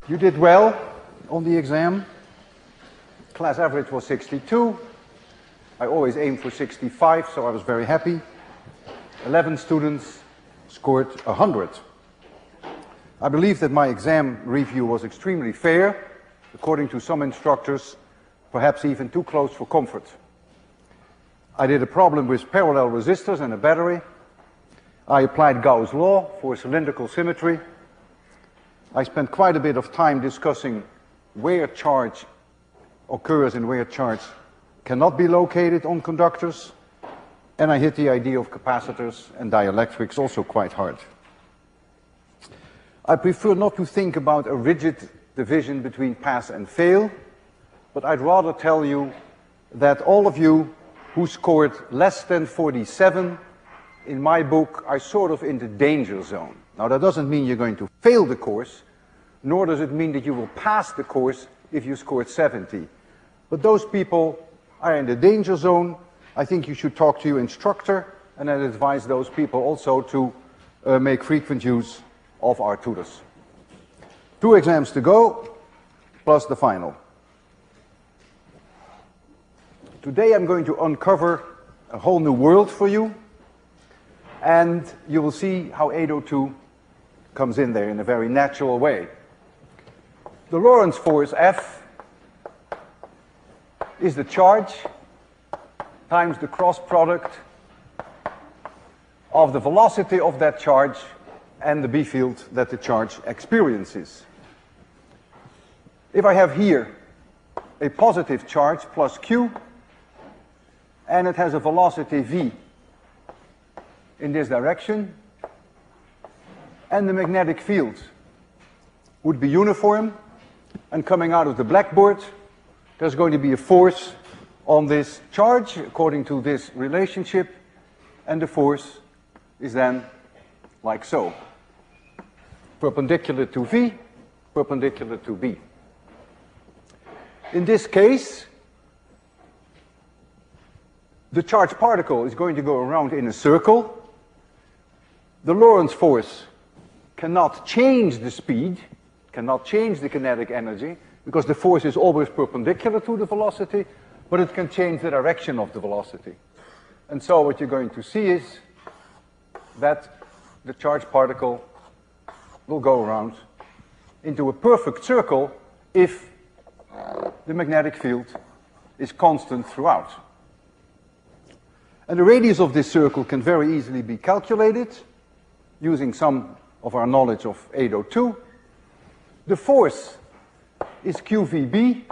You did well on the exam. Class average was 62. I always aim for 65, so I was very happy. 11 students scored 100. I believe that my exam review was extremely fair, according to some instructors, perhaps even too close for comfort. I did a problem with parallel resistors and a battery. I applied Gauss' law for cylindrical symmetry. I spent quite a bit of time discussing where charge occurs and where charge cannot be located on conductors. And I hit the idea of capacitors and dielectrics also quite hard. I prefer not to think about a rigid division between pass and fail, but I'd rather tell you that all of you who scored less than 47 in my book are sort of in the danger zone. Now that doesn't mean you're going to fail the course, nor does it mean that you will pass the course if you scored 70. But those people are in the danger zone. I think you should talk to your instructor, and I'd advise those people also to make frequent use of our tutors. 2 exams to go, plus the final. Today I'm going to uncover a whole new world for you, and you will see how 802 comes in there in a very natural way. The Lorentz force F is the charge times the cross product of the velocity of that charge and the B field that the charge experiences. If I have here a positive charge plus Q, and it has a velocity v in this direction, and the magnetic field would be uniform, and coming out of the blackboard, there's going to be a force on this charge according to this relationship, and the force is then like so. Perpendicular to V, perpendicular to B. In this case, the charged particle is going to go around in a circle. The Lorentz force cannot change the speed, cannot change the kinetic energy, because the force is always perpendicular to the velocity, but it can change the direction of the velocity. And so what you're going to see is that the charged particle will go around into a perfect circle if the magnetic field is constant throughout. And the radius of this circle can very easily be calculated using some of our knowledge of 802. The force is QVB,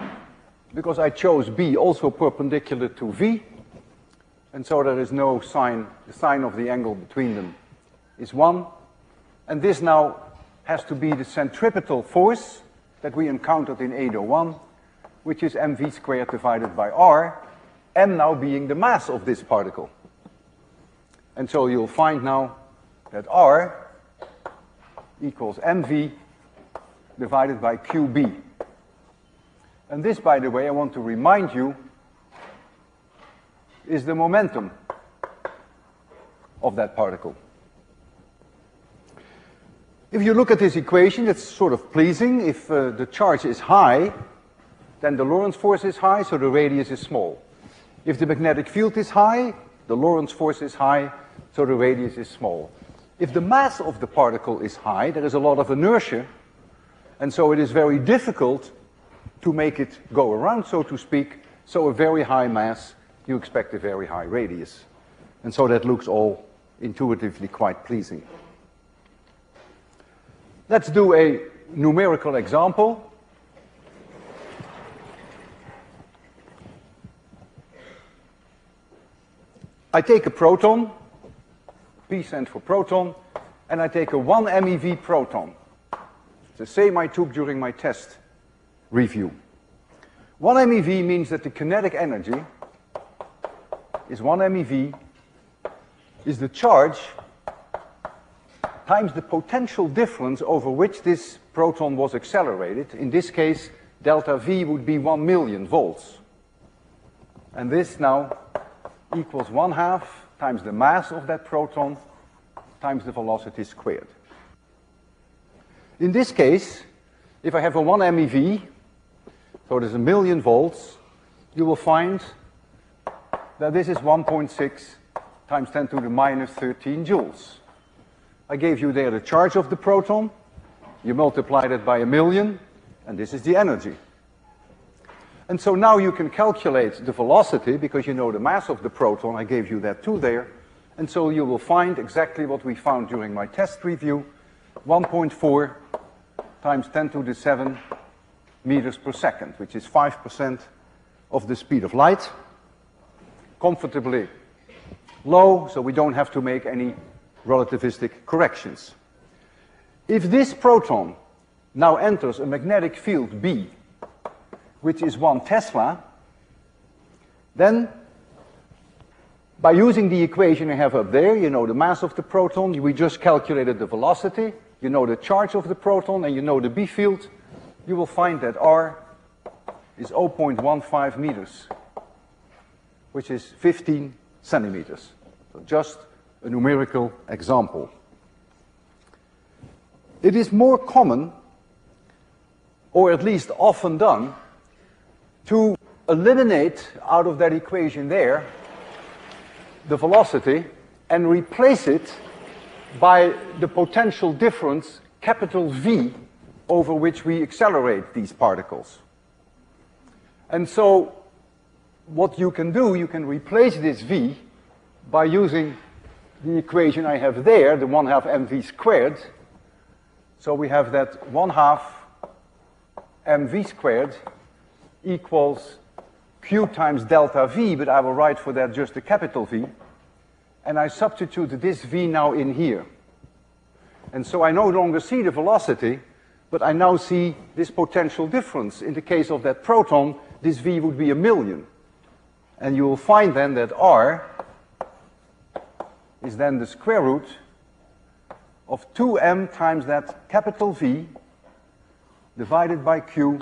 because I chose B also perpendicular to V, and so there is no sign, the sign of the angle between them is 1. And this now has to be the centripetal force that we encountered in 801, which is mv squared divided by r, m now being the mass of this particle. And so you'll find now that r equals mv divided by qb. And this, by the way, I want to remind you, is the momentum of that particle. If you look at this equation, it's sort of pleasing. If the charge is high, then the Lorentz force is high, so the radius is small. If the magnetic field is high, the Lorentz force is high, so the radius is small. If the mass of the particle is high, there is a lot of inertia, and so it is very difficult to make it go around, so to speak. So a very high mass, you expect a very high radius. And so that looks all intuitively quite pleasing. Let's do a numerical example. I take a proton, P stands for proton, and I take a 1 MeV proton. It's the same I took during my test review. 1 MeV means that the kinetic energy is 1 MeV is the charge times the potential difference over which this proton was accelerated. In this case, delta V would be 1 million volts. And this now equals 1/2 times the mass of that proton times the velocity squared. In this case, if I have a 1 MeV, so it is 1,000,000 volts, you will find that this is 1.6 times 10 to the minus 13 joules. I gave you there the charge of the proton. You multiplied it by 1,000,000, and this is the energy. And so now you can calculate the velocity, because you know the mass of the proton. I gave you that too there. And so you will find exactly what we found during my test review, 1.4 times 10 to the 7 meters per second, which is 5% of the speed of light. Comfortably low, so we don't have to make any relativistic corrections. If this proton now enters a magnetic field B, which is 1 Tesla, then by using the equation I have up there, you know the mass of the proton, we just calculated the velocity, you know the charge of the proton, and you know the B field, you will find that R is 0.15 meters, which is 15 centimeters. So just a numerical example. It is more common, or at least often done, to eliminate out of that equation there the velocity and replace it by the potential difference, capital V, over which we accelerate these particles. And so what you can do, you can replace this V by using the equation I have there, the 1/2 mv squared. So we have that 1/2 mv squared equals Q times delta V, but I will write for that just a capital V. And I substitute this V now in here. And so I no longer see the velocity, but I now see this potential difference. In the case of that proton, this V would be 1,000,000. And you will find then that R is then the square root of 2m times that capital V divided by Q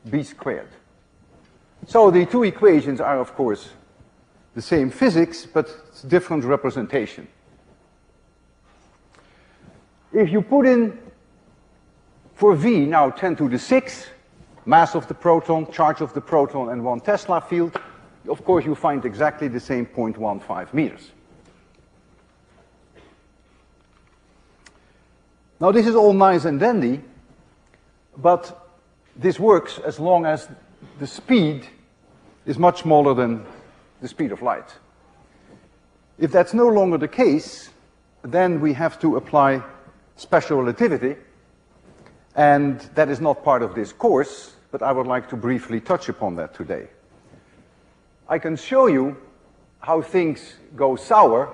B squared. So the two equations are, of course, the same physics, but it's a different representation. If you put in for V now 10 to the 6, mass of the proton, charge of the proton, and 1 Tesla field, of course you find exactly the same 0.15 meters. Now this is all nice and dandy, but this works as long as the speed is much smaller than the speed of light. If that's no longer the case, then we have to apply special relativity, and that is not part of this course, but I would like to briefly touch upon that today. I can show you how things go sour,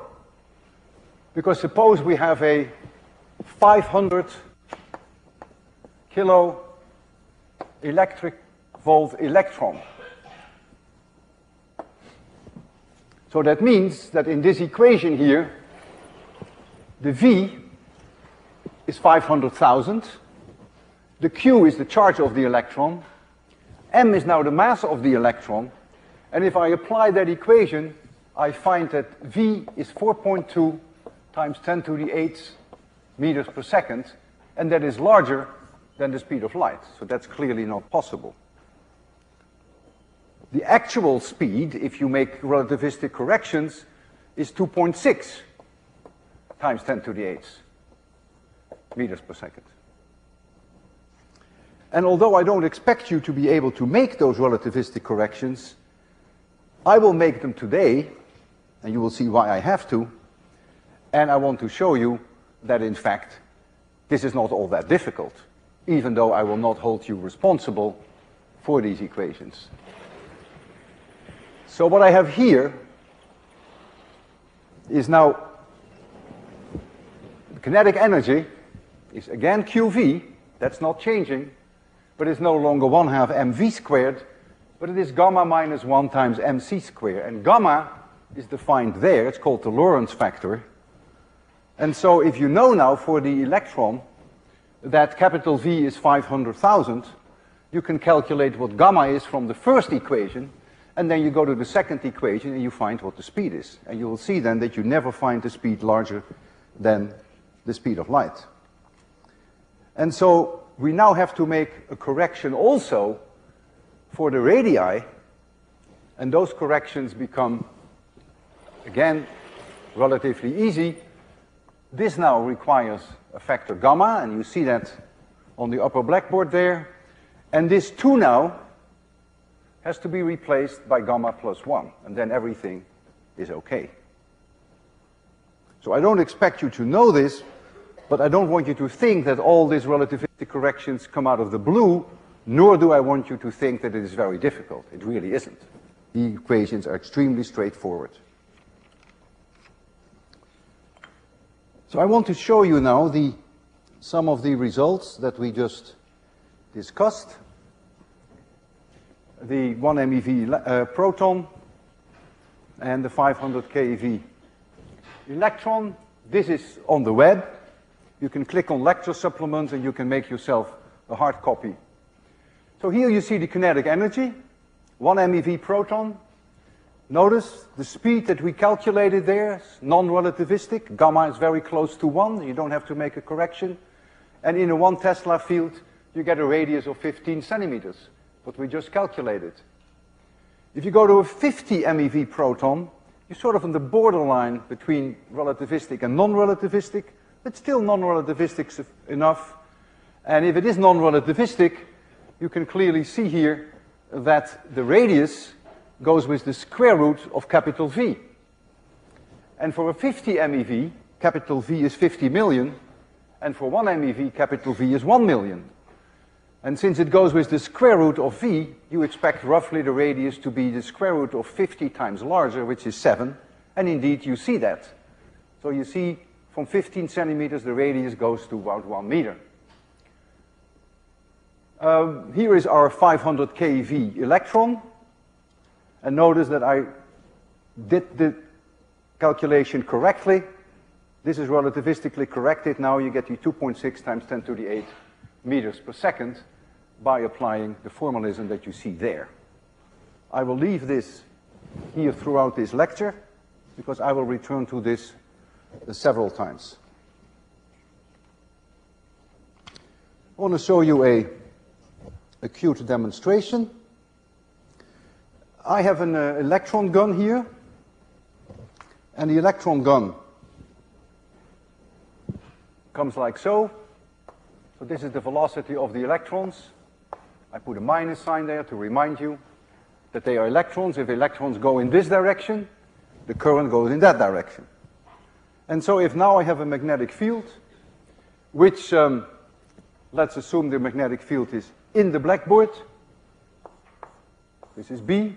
because suppose we have a 500 kilo electric volt electron. So that means that in this equation here, the V is 500,000, the Q is the charge of the electron, M is now the mass of the electron, and if I apply that equation, I find that V is 4.2 times 10 to the 8 meters per second, and that is larger than the speed of light, so that's clearly not possible. The actual speed, if you make relativistic corrections, is 2.6 times 10 to the 8 meters per second. And although I don't expect you to be able to make those relativistic corrections, I will make them today, and you will see why I have to, and I want to show you that in fact this is not all that difficult, even though I will not hold you responsible for these equations. So what I have here is now the kinetic energy is again QV, that's not changing, but it's no longer 1/2 mv squared, but it is gamma minus 1 times mc squared. And gamma is defined there, it's called the Lorentz factor. And so if you know now for the electron that capital V is 500,000, you can calculate what gamma is from the first equation, and then you go to the second equation and you find what the speed is. And you will see then that you never find the speed larger than the speed of light. And so we now have to make a correction also for the radii, and those corrections become, again, relatively easy. This now requires a factor gamma, and you see that on the upper blackboard there. And this 2 now has to be replaced by gamma plus 1, and then everything is okay. So I don't expect you to know this, but I don't want you to think that all these relativistic corrections come out of the blue, nor do I want you to think that it is very difficult. It really isn't. The equations are extremely straightforward. So I want to show you now some of the results that we just discussed. The 1 MeV proton and the 500 keV electron. This is on the web. You can click on lecture supplements and you can make yourself a hard copy. So here you see the kinetic energy, 1 MeV proton. Notice the speed that we calculated there is non-relativistic. Gamma is very close to 1. You don't have to make a correction. And in a 1 Tesla field, you get a radius of 15 centimeters, what we just calculated. If you go to a 50 MeV proton, you're sort of on the borderline between relativistic and non-relativistic, but still non-relativistic enough. And if it is non-relativistic, you can clearly see here that the radius goes with the square root of capital V. And for a 50 MeV, capital V is 50 million, and for 1 MeV, capital V is 1 million. And since it goes with the square root of V, you expect roughly the radius to be the square root of 50 times larger, which is 7, and indeed you see that. So you see from 15 centimeters the radius goes to about 1 meter. Here is our 500 keV electron. And notice that I did the calculation correctly. This is relativistically corrected. Now you get the 2.6 times 10 to the 8 meters per second by applying the formalism that you see there. I will leave this here throughout this lecture because I will return to this several times. I want to show you a cute demonstration. I have an electron gun here, and the electron gun comes like so. So this is the velocity of the electrons. I put a minus sign there to remind you that they are electrons. If electrons go in this direction, the current goes in that direction. And so if now I have a magnetic field, which, let's assume the magnetic field is in the blackboard. This is B.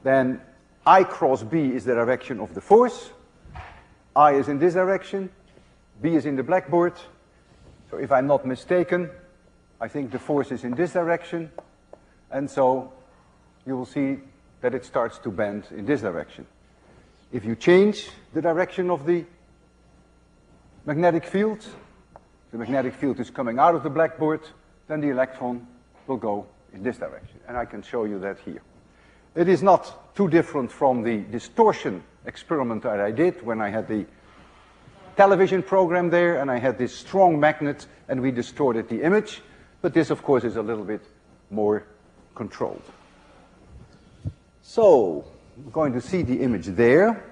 Then I cross B is the direction of the force. I is in this direction. B is in the blackboard. So if I'm not mistaken, I think the force is in this direction. And so you will see that it starts to bend in this direction. If you change the direction of the magnetic field is coming out of the blackboard, then the electron will go in this direction. And I can show you that here. It is not too different from the distortion experiment that I did when I had the television program there and I had this strong magnet and we distorted the image. But this, of course, is a little bit more controlled. So, we're going to see the image there.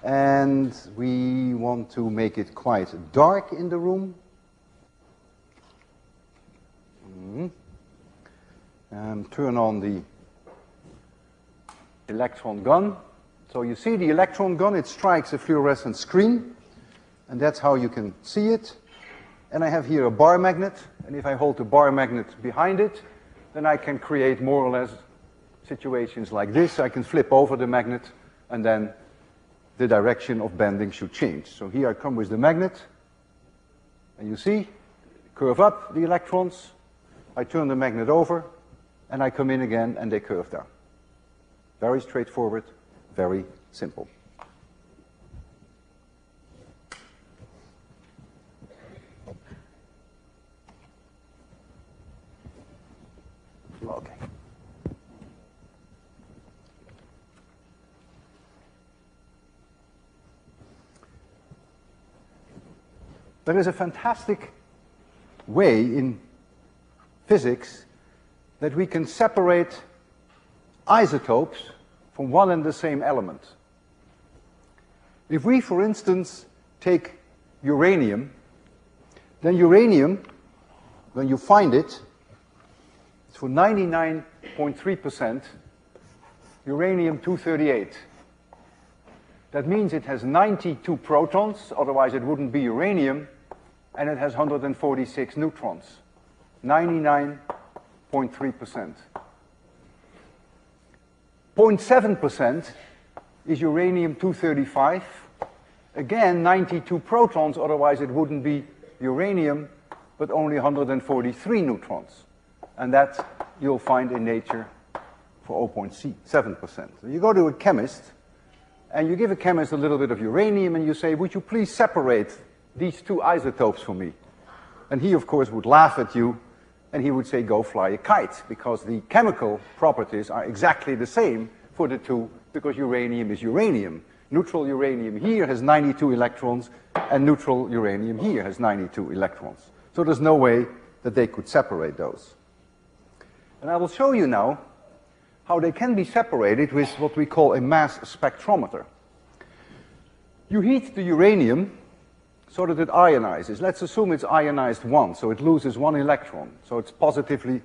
And we want to make it quite dark in the room. And turn on the electron gun. So you see the electron gun, it strikes a fluorescent screen, and that's how you can see it. And I have here a bar magnet, and if I hold the bar magnet behind it, then I can create more or less situations like this. I can flip over the magnet, and then the direction of bending should change. So here I come with the magnet, and you see, curve up the electrons, I turn the magnet over, and I come in again, and they curve down. Very straightforward, very simple. Okay. There is a fantastic way in physics that we can separate isotopes from one and the same element. If we, for instance, take uranium, then uranium, when you find it, it's for 99.3% uranium-238. That means it has 92 protons, otherwise it wouldn't be uranium, and it has 146 neutrons. 99.3%. 0.7% is uranium-235. Again, 92 protons, otherwise it wouldn't be uranium, but only 143 neutrons. And that you'll find in nature for 0.7%. So you go to a chemist, and you give a chemist a little bit of uranium, and you say, would you please separate these two isotopes for me? And he, of course, would laugh at you, and he would say, go fly a kite, because the chemical properties are exactly the same for the two, because uranium is uranium. Neutral uranium here has 92 electrons, and neutral uranium here has 92 electrons. So there's no way that they could separate those. And I will show you now how they can be separated with what we call a mass spectrometer. You heat the uranium so that it ionizes. Let's assume it's ionized once, so it loses one electron. So it's positively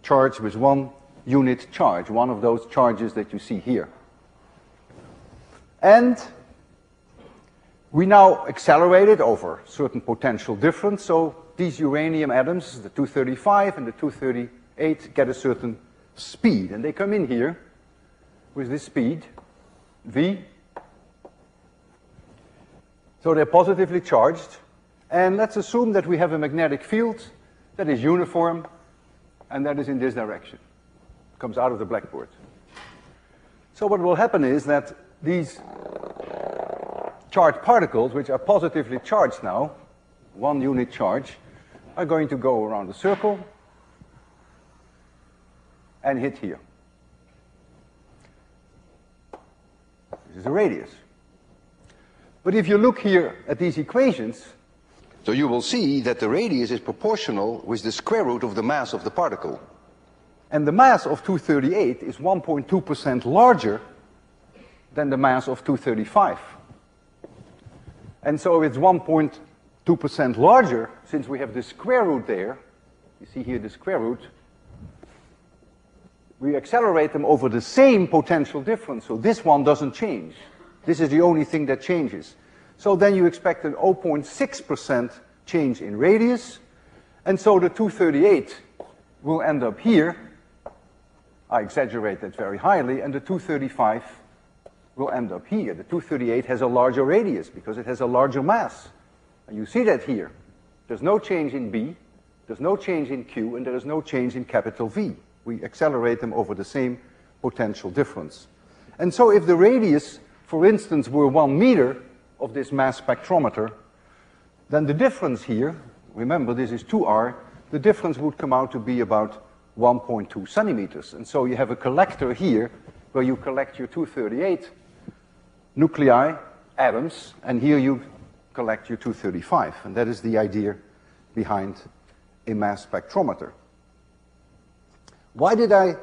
charged with 1 unit charge, one of those charges that you see here. And we now accelerate it over certain potential difference, so these uranium atoms, the 235 and the 238, get a certain speed. And they come in here with this speed, v. So they're positively charged. And let's assume that we have a magnetic field that is uniform and that is in this direction. It comes out of the blackboard. So what will happen is that these charged particles, which are positively charged now, 1 unit charge, are going to go around the circle and hit here. This is a radius. But if you look here at these equations, so you will see that the radius is proportional with the square root of the mass of the particle. And the mass of 238 is 1.2% larger than the mass of 235. And so it's 1.2% larger, since we have the square root there. You see here the square root. We accelerate them over the same potential difference, so this one doesn't change. This is the only thing that changes. So then you expect an 0.6% change in radius, and so the 238 will end up here. I exaggerate that very highly, and the 235 will end up here. The 238 has a larger radius because it has a larger mass. And you see that here. There's no change in B, there's no change in Q, and there is no change in capital V. We accelerate them over the same potential difference. And so if the radius, for instance, were 1 meter of this mass spectrometer, then the difference here, remember this is 2r, the difference would come out to be about 1.2 centimeters. And so you have a collector here where you collect your 238 nuclei, atoms, and here you collect your 235. And that is the idea behind a mass spectrometer. Why did I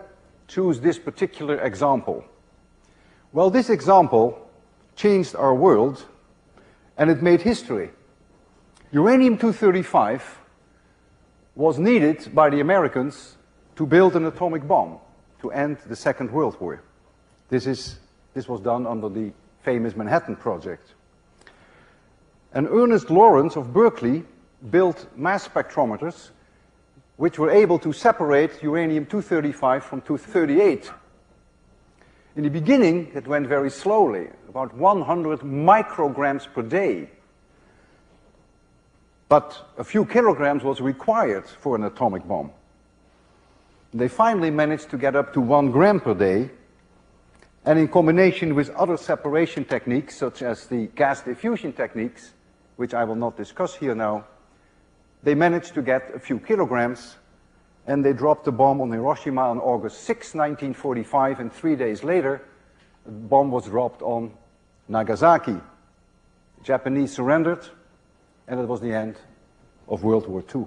choose this particular example? Well, this example changed our world, and it made history. Uranium-235 was needed by the Americans to build an atomic bomb to end the Second World War. This was done under the famous Manhattan Project. And Ernest Lawrence of Berkeley built mass spectrometers which were able to separate uranium-235 from 238. In the beginning, it went very slowly, about 100 micrograms per day. But a few kilograms was required for an atomic bomb. They finally managed to get up to 1 gram per day, and in combination with other separation techniques, such as the gas diffusion techniques, which I will not discuss here now, they managed to get a few kilograms, and they dropped the bomb on Hiroshima on August 6, 1945, and 3 days later, the bomb was dropped on Nagasaki. The Japanese surrendered, and it was the end of World War II.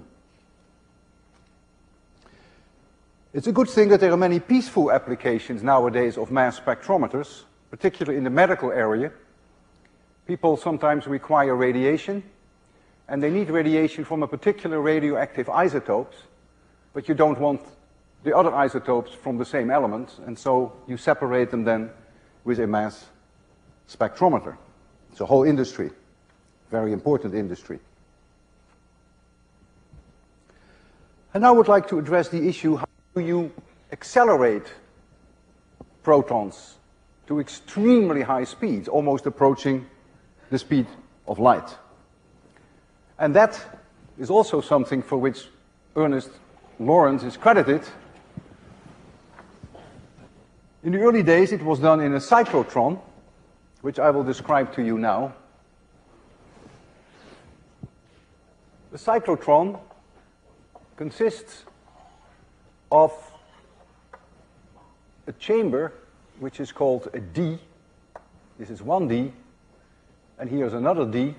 It's a good thing that there are many peaceful applications nowadays of mass spectrometers, particularly in the medical area. People sometimes require radiation, and they need radiation from a particular radioactive isotopes, but you don't want the other isotopes from the same element, and so you separate them then with a mass spectrometer. It's a whole industry, very important industry. And I would like to address the issue, how do you accelerate protons to extremely high speeds, almost approaching the speed of light. And that is also something for which Ernest Lawrence is credited. In the early days, it was done in a cyclotron, which I will describe to you now. The cyclotron consists of a chamber which is called a D. This is one D, and here's another D.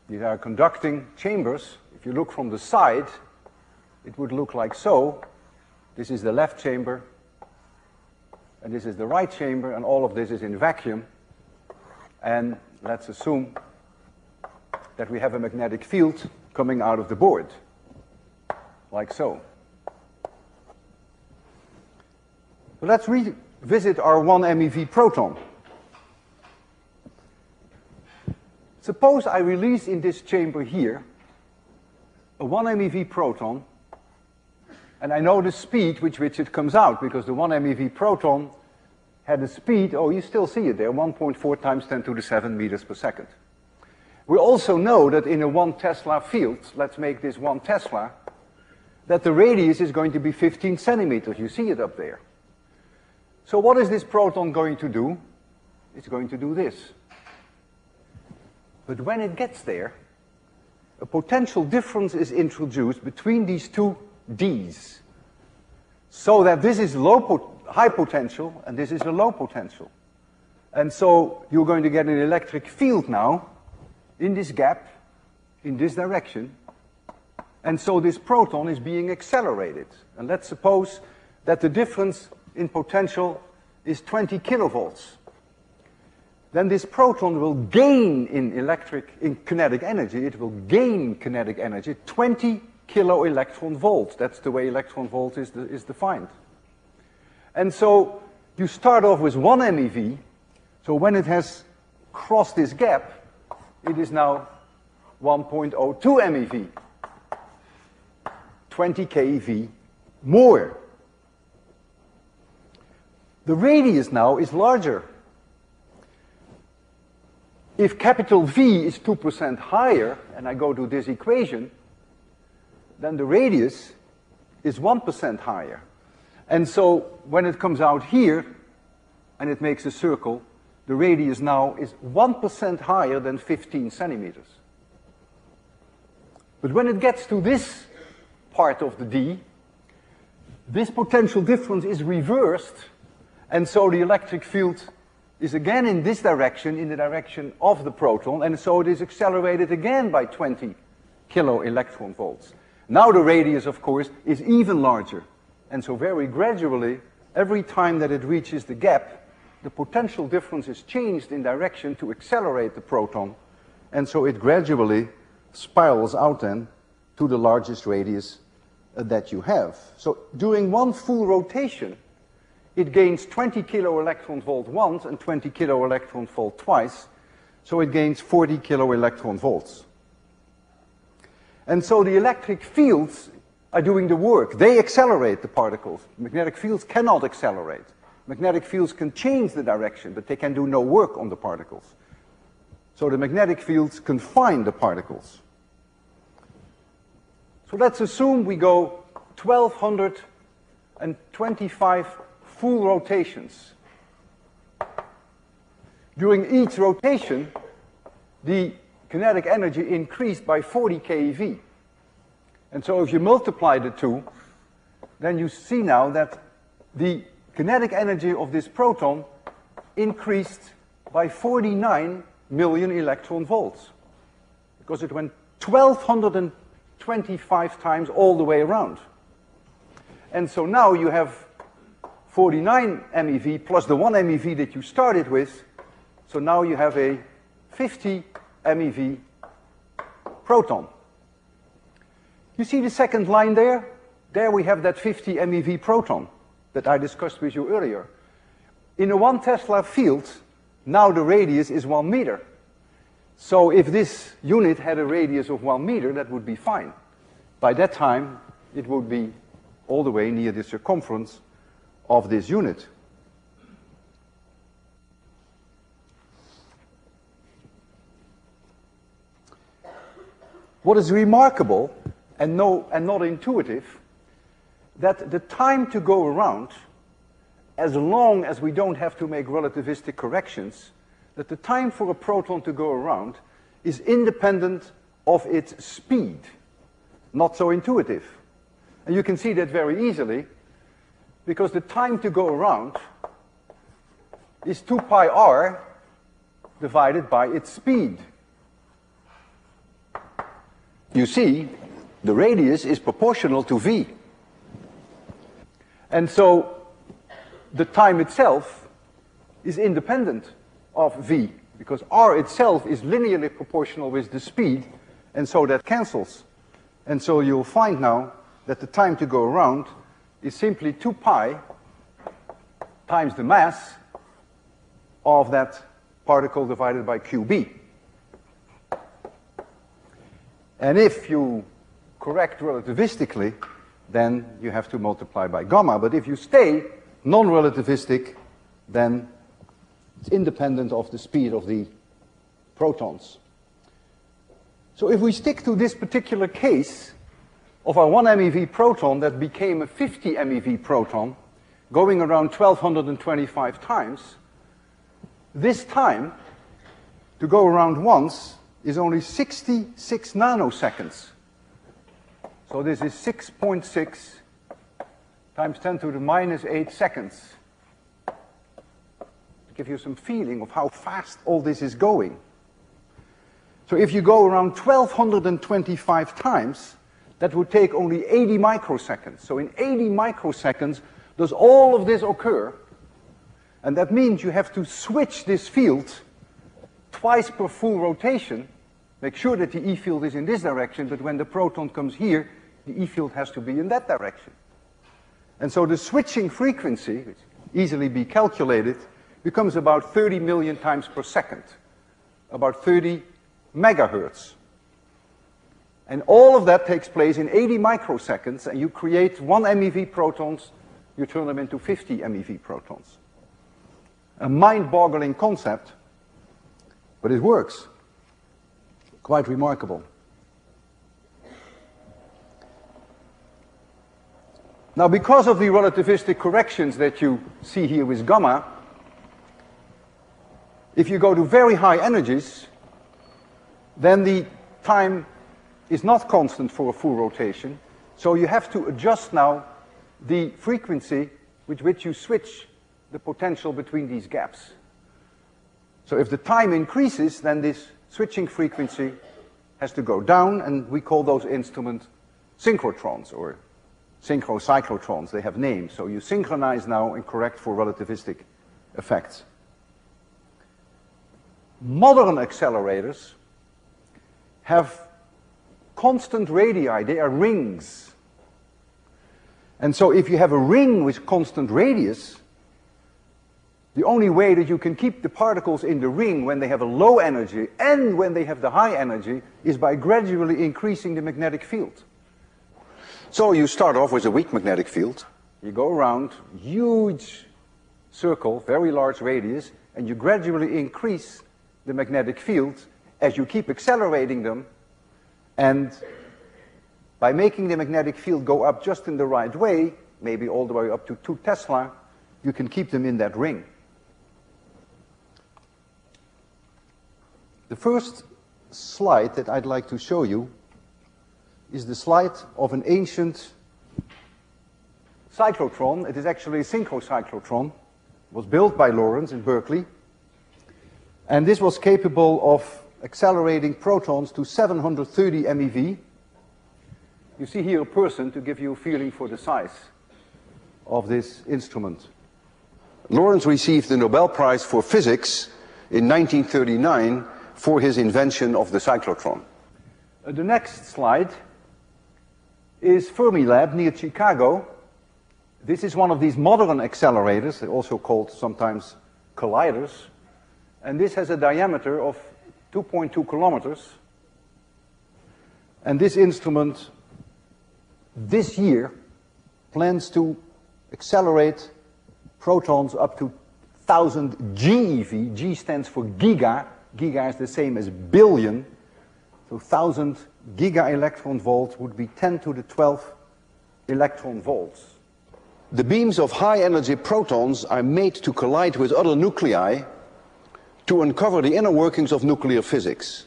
These are conducting chambers. If you look from the side, it would look like so. This is the left chamber, and this is the right chamber, and all of this is in vacuum. And let's assume that we have a magnetic field coming out of the board, like so. So let's revisit our 1 MeV proton. Suppose I release in this chamber here a 1 MeV proton, and I know the speed with which it comes out, because the 1 MeV proton had a speed, oh, you still see it there, 1.4 times 10 to the 7 meters per second. We also know that in a 1 Tesla field, let's make this 1 Tesla, that the radius is going to be 15 centimeters. You see it up there. So what is this proton going to do? It's going to do this. But when it gets there, a potential difference is introduced between these two Ds, so that this is high potential and this is a low potential. And so you're going to get an electric field now in this gap, in this direction, and so this proton is being accelerated. And let's suppose that the difference in potential is 20 kilovolts. Then this proton will gain in kinetic energy, it will gain kinetic energy 20 kilo electron volts. That's the way electron volt is defined. And so you start off with 1 MeV, so when it has crossed this gap, it is now 1.02 MeV, 20 keV more. The radius now is larger. If capital V is 2% higher, and I go to this equation, then the radius is 1% higher. And so when it comes out here, and it makes a circle, the radius now is 1% higher than 15 centimeters. But when it gets to this part of the D, this potential difference is reversed, and so the electric field is again in this direction, in the direction of the proton, and so it is accelerated again by 20 kilo electron volts. Now the radius, of course, is even larger, and so very gradually, every time that it reaches the gap, the potential difference is changed in direction to accelerate the proton, and so it gradually spirals out then to the largest radius that you have. So during one full rotation, it gains 20 kilo electron volt once and 20 kilo electron volt twice, so it gains 40 kilo electron volts. And so the electric fields are doing the work. They accelerate the particles. Magnetic fields cannot accelerate. Magnetic fields can change the direction, but they can do no work on the particles. So the magnetic fields confine the particles. So let's assume we go 1225 full rotations. During each rotation, the kinetic energy increased by 40 keV. And so if you multiply the two, then you see now that the kinetic energy of this proton increased by 49 million electron volts, because it went 1225 times all the way around. And so now you have 49 MeV plus the 1 MeV that you started with. So now you have a 50 MeV proton. You see the second line there? There we have that 50 MeV proton that I discussed with you earlier. In a 1 Tesla field, now the radius is 1 meter. So if this unit had a radius of 1 meter, that would be fine. By that time, it would be all the way near the circumference of this unit. What is remarkable and not intuitive, that the time to go around, as long as we don't have to make relativistic corrections, that the time for a proton to go around is independent of its speed. Not so intuitive. And you can see that very easily, because the time to go around is 2 pi r divided by its speed. You see, the radius is proportional to v. And so the time itself is independent of v, because r itself is linearly proportional with the speed, and so that cancels. And so you'll find now that the time to go around is simply 2 pi times the mass of that particle divided by qb. And if you correct relativistically, then you have to multiply by gamma. But if you stay non-relativistic, then it's independent of the speed of the protons. So if we stick to this particular case of our 1 MeV proton that became a 50 MeV proton, going around 1225 times, this time to go around once is only 66 nanoseconds. So this is 6.6 times 10 to the minus 8 seconds. To give you some feeling of how fast all this is going. So if you go around 1225 times, that would take only 80 microseconds. So in 80 microseconds, does all of this occur? And that means you have to switch this field twice per full rotation. Make sure that the E field is in this direction, but when the proton comes here, the E field has to be in that direction. And so the switching frequency, which can easily be calculated, becomes about 30 million times per second, about 30 megahertz. And all of that takes place in 80 microseconds, and you create 1 MeV protons, you turn them into 50 MeV protons. A mind-boggling concept, but it works. Quite remarkable. Now, because of the relativistic corrections that you see here with gamma, if you go to very high energies, then the time is not constant for a full rotation, so you have to adjust now the frequency with which you switch the potential between these gaps. So if the time increases, then this switching frequency has to go down, and we call those instruments synchrotrons or synchrocyclotrons. They have names, so you synchronize now and correct for relativistic effects. Modern accelerators have constant radii. They are rings. And so if you have a ring with constant radius, the only way that you can keep the particles in the ring when they have a low energy and when they have the high energy is by gradually increasing the magnetic field. So you start off with a weak magnetic field. You go around, huge circle, very large radius, and you gradually increase the magnetic field as you keep accelerating them. And by making the magnetic field go up just in the right way, maybe all the way up to 2 Tesla, you can keep them in that ring. The first slide that I'd like to show you is the slide of an ancient cyclotron. It is actually a synchrocyclotron. It was built by Lawrence in Berkeley. And this was capable of accelerating protons to 730 MeV. You see here a person to give you a feeling for the size. of this instrument. Lorentz received the Nobel Prize for Physics in 1939 for his invention of the cyclotron. The next slide is Fermilab near Chicago. This is one of these modern accelerators, they're also called sometimes colliders, and this has a diameter of 2.2 kilometers. And this instrument this year plans to accelerate protons up to 1,000 GeV. G stands for giga. Giga is the same as billion. So 1,000 giga electron volts would be 10 to the 12 electron volts. The beams of high energy protons are made to collide with other nuclei to uncover the inner workings of nuclear physics.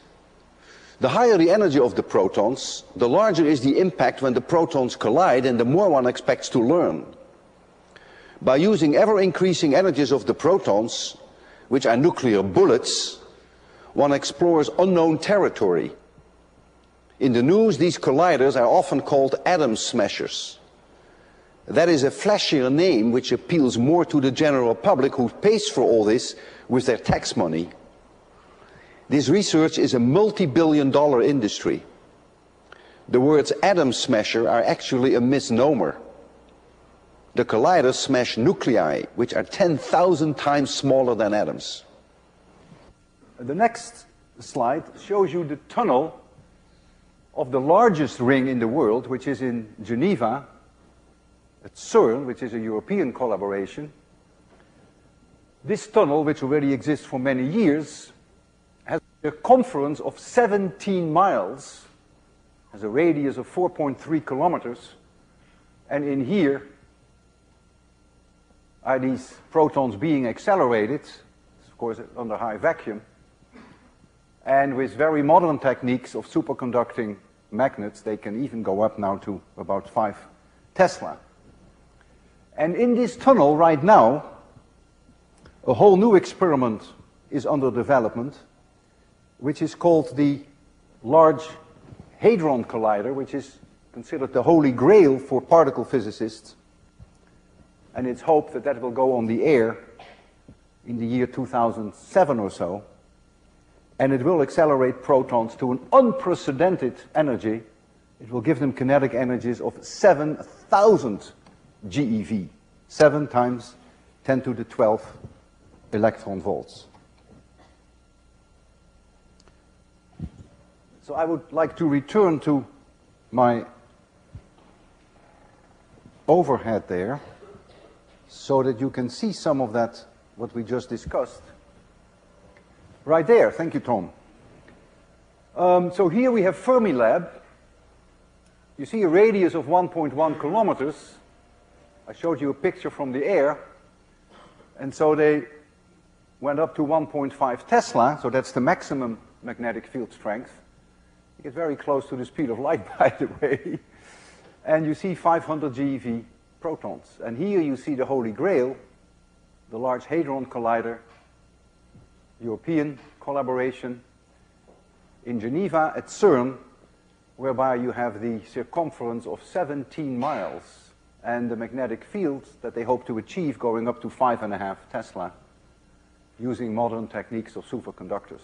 The higher the energy of the protons, the larger is the impact when the protons collide and the more one expects to learn. By using ever-increasing energies of the protons, which are nuclear bullets, one explores unknown territory. In the news, these colliders are often called atom smashers. That is a flashier name which appeals more to the general public who pays for all this with their tax money. This research is a multi-billion-dollar industry. The words atom smasher are actually a misnomer. The colliders smash nuclei, which are 10,000 times smaller than atoms. The next slide shows you the tunnel of the largest ring in the world, which is in Geneva, at CERN, which is a European collaboration. This tunnel, which already exists for many years, has a circumference of 17 miles, has a radius of 4.3 kilometers, and in here are these protons being accelerated, of course under high vacuum, and with very modern techniques of superconducting magnets, they can even go up now to about 5 Tesla. And in this tunnel right now, a whole new experiment is under development, which is called the Large Hadron Collider, which is considered the holy grail for particle physicists. And it's hoped that that will go on the air in the year 2007 or so. And it will accelerate protons to an unprecedented energy. It will give them kinetic energies of 7,000 GeV, 7 times 10 to the 12 electron volts. So I would like to return to my overhead there so that you can see some of that, what we just discussed. Right there, thank you, Tom. So here we have Fermilab. You see a radius of 1.1 kilometers. I showed you a picture from the air. And so they went up to 1.5 Tesla, so that's the maximum magnetic field strength. You get very close to the speed of light, by the way. And you see 500 GeV protons. And here you see the Holy Grail, the Large Hadron Collider, European collaboration in Geneva at CERN, whereby you have the circumference of 17 miles and the magnetic field that they hope to achieve going up to 5.5 Tesla using modern techniques of superconductors.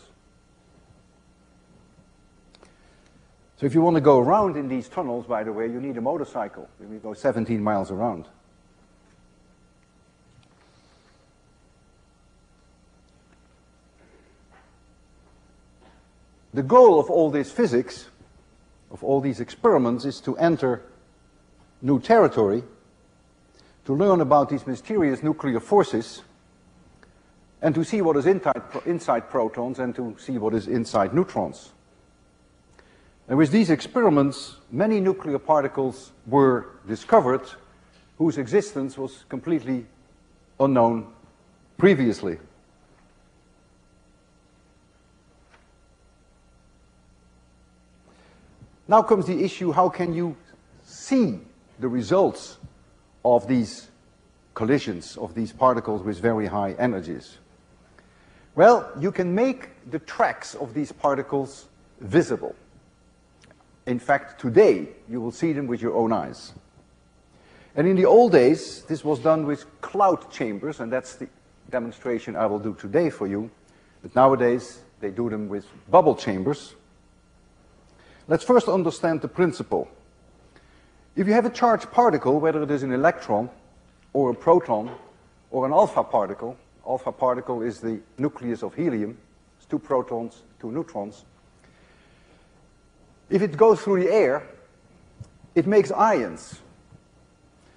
So if you want to go around in these tunnels, by the way, you need a motorcycle. You go 17 miles around. The goal of all this physics, of all these experiments, is to enter new territory, to learn about these mysterious nuclear forces, and to see what is inside protons and to see what is inside neutrons. And with these experiments, many nuclear particles were discovered whose existence was completely unknown previously. Now comes the issue, how can you see the results of these collisions, of these particles with very high energies? Well, you can make the tracks of these particles visible. In fact, today, you will see them with your own eyes. And in the old days, this was done with cloud chambers, and that's the demonstration I will do today for you. But nowadays, they do them with bubble chambers. Let's first understand the principle. If you have a charged particle, whether it is an electron or a proton or an alpha particle is the nucleus of helium, it's 2 protons, 2 neutrons. If it goes through the air, it makes ions.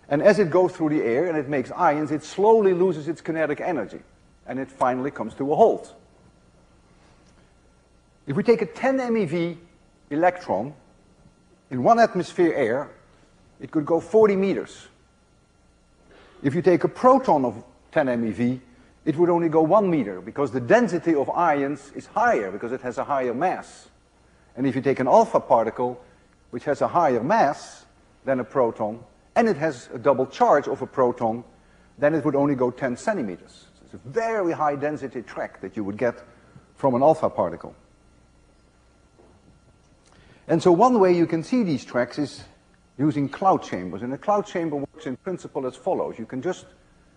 And as it goes through the air and it makes ions, it slowly loses its kinetic energy, and it finally comes to a halt. If we take a 10 MeV electron in 1 atmosphere air, it could go 40 meters. If you take a proton of 10 MeV, it would only go 1 meter, because the density of ions is higher, because it has a higher mass. And if you take an alpha particle, which has a higher mass than a proton, and it has a double charge of a proton, then it would only go 10 centimeters. So it's a very high density track that you would get from an alpha particle. And so one way you can see these tracks is using cloud chambers. And a cloud chamber works in principle as follows. You can just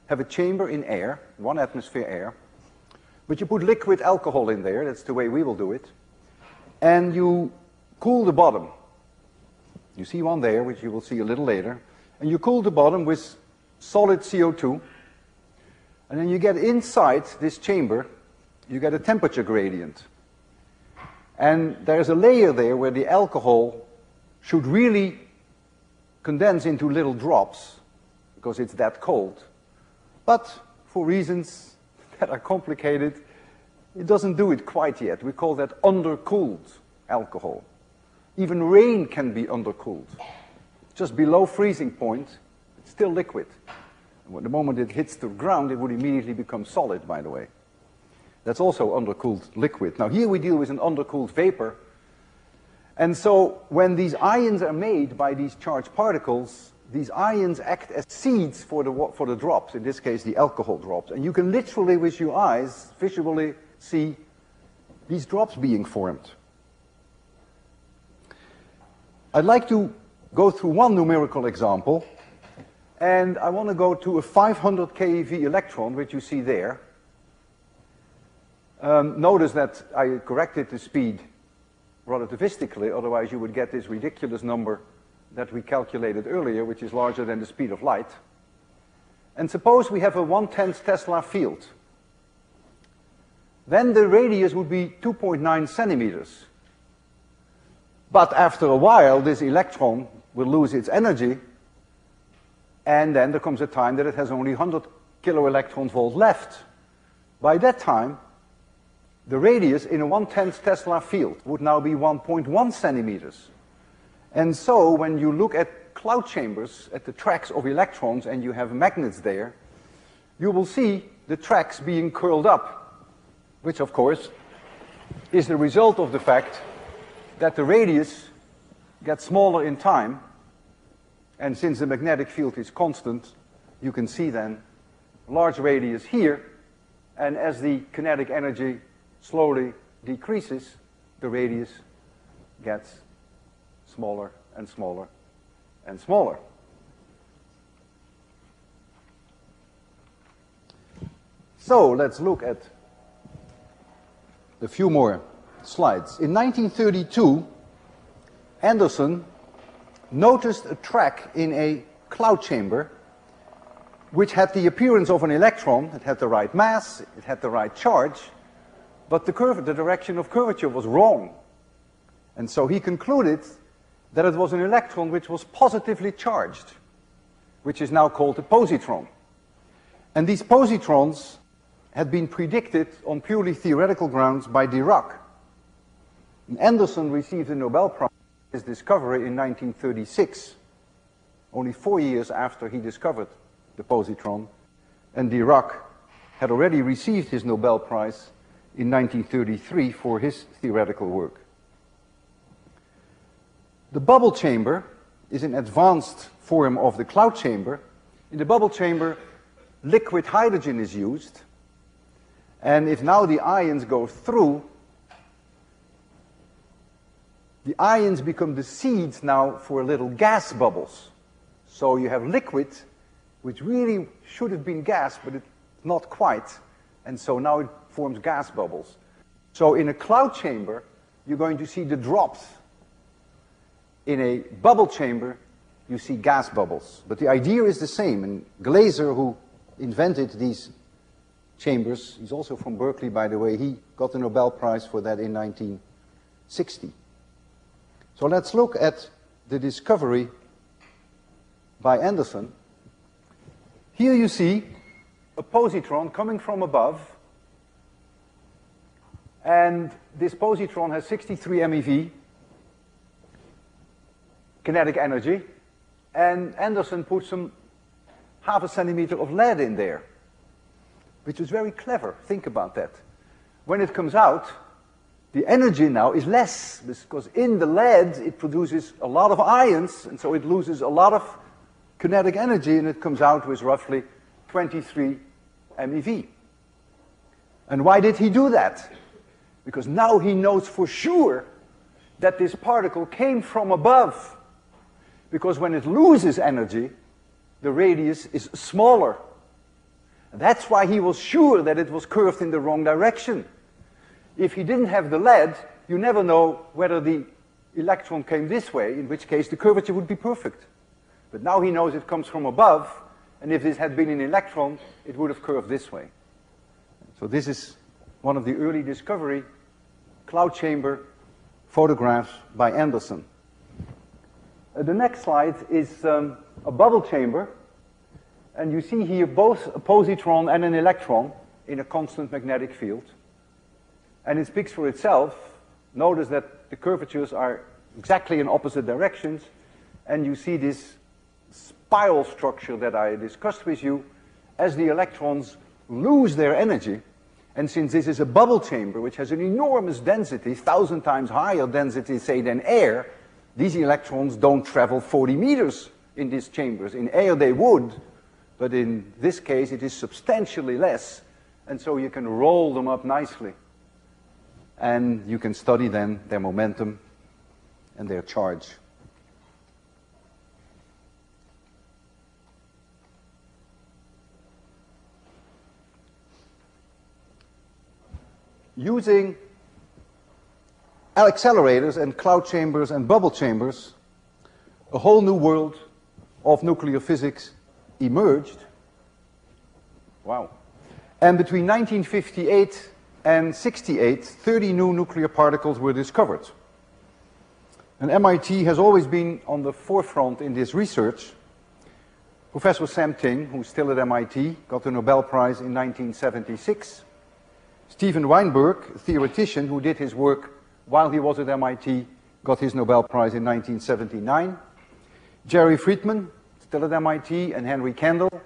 have a chamber in air, 1 atmosphere air, but you put liquid alcohol in there, that's the way we will do it, and you cool the bottom. You see one there, which you will see a little later, and you cool the bottom with solid CO2, and then you get inside this chamber, you get a temperature gradient. And there's a layer there where the alcohol should really condense into little drops, because it's that cold. But for reasons that are complicated, it doesn't do it quite yet. We call that undercooled alcohol. Even rain can be undercooled. Just below freezing point, it's still liquid. And the moment it hits the ground, it would immediately become solid, by the way. That's also undercooled liquid. Now here we deal with an undercooled vapor. And so when these ions are made by these charged particles, these ions act as seeds for the drops, in this case the alcohol drops. And you can literally, with your eyes, visually see these drops being formed. I'd like to go through one numerical example, and I want to go to a 500 keV electron, which you see there. Notice that I corrected the speed relativistically, otherwise you would get this ridiculous number that we calculated earlier, which is larger than the speed of light. And suppose we have a 1/10 Tesla field. Then the radius would be 2.9 centimeters. But after a while, this electron will lose its energy, and then there comes a time that it has only 100 kiloelectron volt left. By that time, the radius in a 1/10 Tesla field would now be 1.1 centimeters. And so when you look at cloud chambers, at the tracks of electrons, and you have magnets there, you will see the tracks being curled up, which of course is the result of the fact that the radius gets smaller in time, and since the magnetic field is constant, you can see then large radius here, and as the kinetic energy slowly decreases, the radius gets smaller and smaller and smaller. So let's look at a few more slides. In 1932, Anderson noticed a track in a cloud chamber which had the appearance of an electron. It had the right mass, it had the right charge, but the direction of curvature was wrong. And so he concluded that it was an electron which was positively charged, which is now called a positron. And these positrons had been predicted on purely theoretical grounds by Dirac. And Anderson received the Nobel Prize for his discovery in 1936, only 4 years after he discovered the positron, and Dirac had already received his Nobel Prize in 1933 for his theoretical work. The bubble chamber is an advanced form of the cloud chamber. In the bubble chamber, liquid hydrogen is used, and if now the ions go through, the ions become the seeds now for little gas bubbles. So you have liquid, which really should have been gas, but it's not quite. And so now it forms gas bubbles. So in a cloud chamber, you're going to see the drops. In a bubble chamber, you see gas bubbles. But the idea is the same. And Glaser, who invented these chambers, he's also from Berkeley, by the way, he got the Nobel Prize for that in 1960. So let's look at the discovery by Anderson. Here you see a positron coming from above, and this positron has 63 MeV kinetic energy, and Anderson put some half a centimeter of lead in there, which is very clever. Think about that. When it comes out, the energy now is less, because in the lead it produces a lot of ions, and so it loses a lot of kinetic energy, and it comes out with roughly 23 MeV. And why did he do that? Because now he knows for sure that this particle came from above. Because when it loses energy, the radius is smaller. And that's why he was sure that it was curved in the wrong direction. If he didn't have the lead, you never know whether the electron came this way, in which case the curvature would be perfect. But now he knows it comes from above, and if this had been an electron, it would have curved this way. So this is one of the early discovery cloud chamber photographs by Anderson. The next slide is a bubble chamber, and you see here both a positron and an electron in a constant magnetic field. And it speaks for itself. Notice that the curvatures are exactly in opposite directions, and you see this spiral structure that I discussed with you. As the electrons lose their energy, and since this is a bubble chamber which has an enormous density, 1,000 times higher density, say, than air, these electrons don't travel 40 meters in these chambers. In air they would, but in this case it is substantially less, and so you can roll them up nicely. And you can study then their momentum and their charge. Using accelerators and cloud chambers and bubble chambers, a whole new world of nuclear physics emerged. Wow. And between 1958 and 68, 30 new nuclear particles were discovered. And MIT has always been on the forefront in this research. Professor Sam Ting, who's still at MIT, got the Nobel Prize in 1976. Steven Weinberg, a theoretician who did his work while he was at MIT, got his Nobel Prize in 1979. Jerry Friedman, still at MIT, and Henry Kendall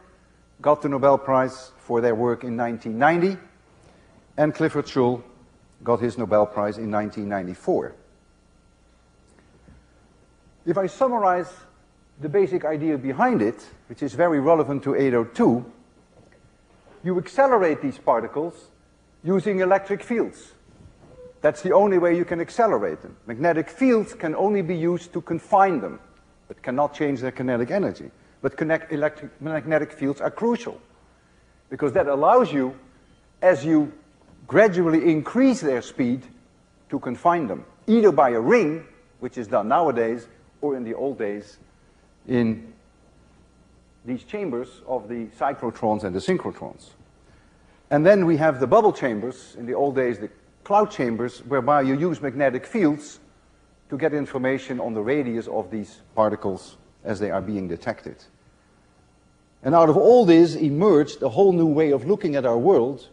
got the Nobel Prize for their work in 1990. And Clifford Shull got his Nobel Prize in 1994. If I summarize the basic idea behind it, which is very relevant to 802, you accelerate these particles using electric fields. That's the only way you can accelerate them. Magnetic fields can only be used to confine them, but cannot change their kinetic energy. But magnetic fields are crucial, because that allows you, as you gradually increase their speed, to confine them, either by a ring, which is done nowadays, or in the old days in these chambers of the cyclotrons and the synchrotrons. And then we have the bubble chambers, in the old days the cloud chambers, whereby you use magnetic fields to get information on the radius of these particles as they are being detected. And out of all this emerged a whole new way of looking at our world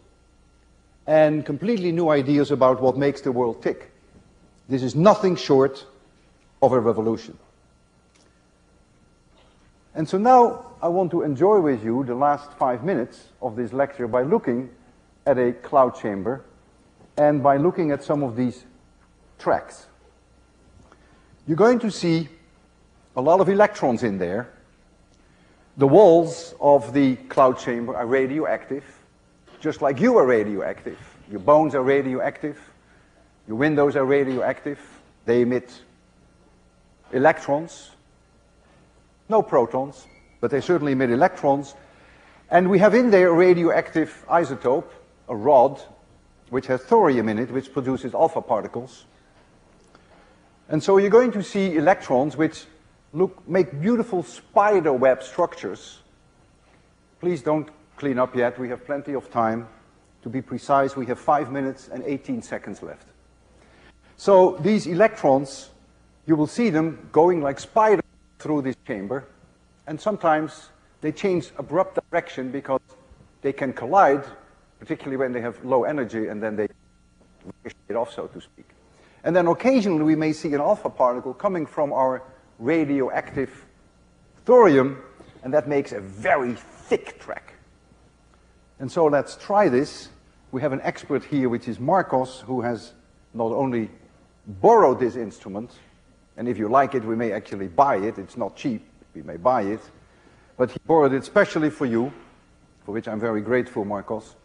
and completely new ideas about what makes the world tick. This is nothing short of a revolution. And so now I want to enjoy with you the last 5 minutes of this lecture by looking at a cloud chamber and by looking at some of these tracks. You're going to see a lot of electrons in there. The walls of the cloud chamber are radioactive, just like you are radioactive. Your bones are radioactive. Your windows are radioactive. They emit electrons. no protons, but they certainly emit electrons. And we have in there a radioactive isotope, a rod, which has thorium in it, which produces alpha particles. And so you're going to see electrons which make beautiful spider web structures. Please don't clean up yet, we have plenty of time. To be precise, we have 5 minutes and 18 seconds left. So these electrons, you will see them going like spiders through this chamber, and sometimes they change abrupt direction because they can collide, particularly when they have low energy, and then they ricochet off, so to speak. And then occasionally we may see an alpha particle coming from our radioactive thorium, and that makes a very thick track. And so let's try this. We have an expert here, which is Marcos, who has not only borrowed this instrument, and if you like it, we may actually buy it. It's not cheap, we may buy it. But he borrowed it specially for you, for which I'm very grateful, Marcos.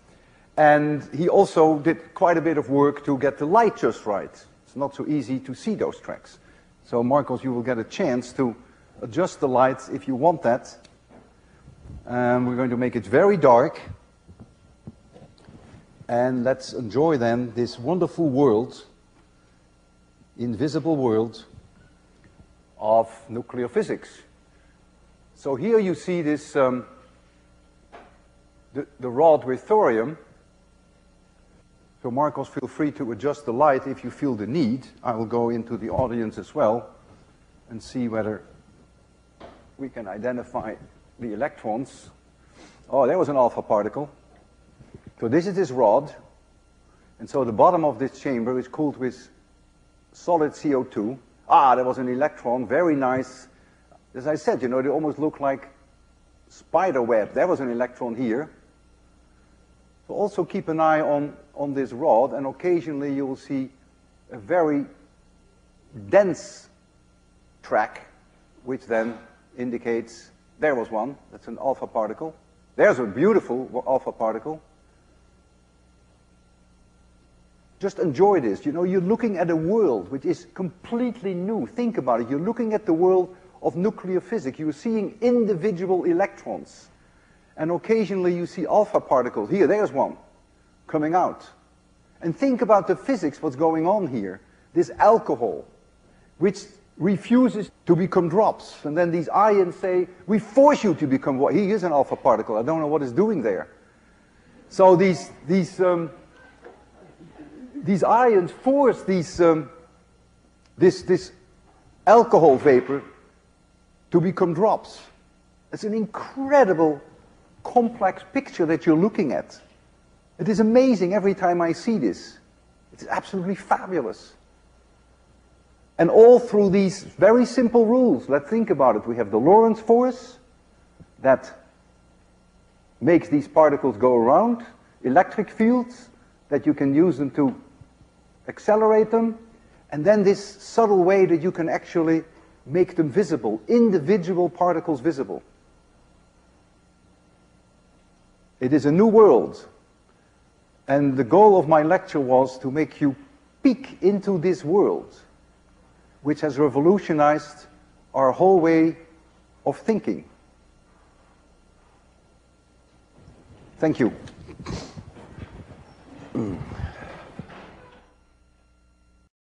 And he also did quite a bit of work to get the light just right. It's not so easy to see those tracks. So Marcos, you will get a chance to adjust the lights if you want that. We're going to make it very dark. And let's enjoy then this wonderful world, invisible world of nuclear physics. So here you see this, the rod with thorium. So Marcos, feel free to adjust the light if you feel the need. I will go into the audience as well and see whether we can identify the electrons. Oh, there was an alpha particle. So this is this rod, and so the bottom of this chamber is cooled with solid CO2. Ah, there was an electron, very nice. As I said, you know, they almost look like spider web. There was an electron here. So also keep an eye on this rod, and occasionally you will see a very dense track, which then indicates there was one. That's an alpha particle. There's a beautiful alpha particle. Just enjoy this. You know, you're looking at a world which is completely new. Think about it. You're looking at the world of nuclear physics. You're seeing individual electrons. And occasionally you see alpha particles. Here, there's one coming out. And think about the physics, what's going on here. This alcohol, which refuses to become drops. And then these ions say, we force you to become what? Here's an alpha particle. I don't know what it's doing there. So these ions force this alcohol vapor to become drops. It's an incredible, complex picture that you're looking at. It is amazing every time I see this. It's absolutely fabulous. And all through these very simple rules. Let's think about it. We have the Lorentz force that makes these particles go around, electric fields that you can use them to accelerate them, and then this subtle way that you can actually make them visible, individual particles visible. It is a new world, and the goal of my lecture was to make you peek into this world, which has revolutionized our whole way of thinking. Thank you.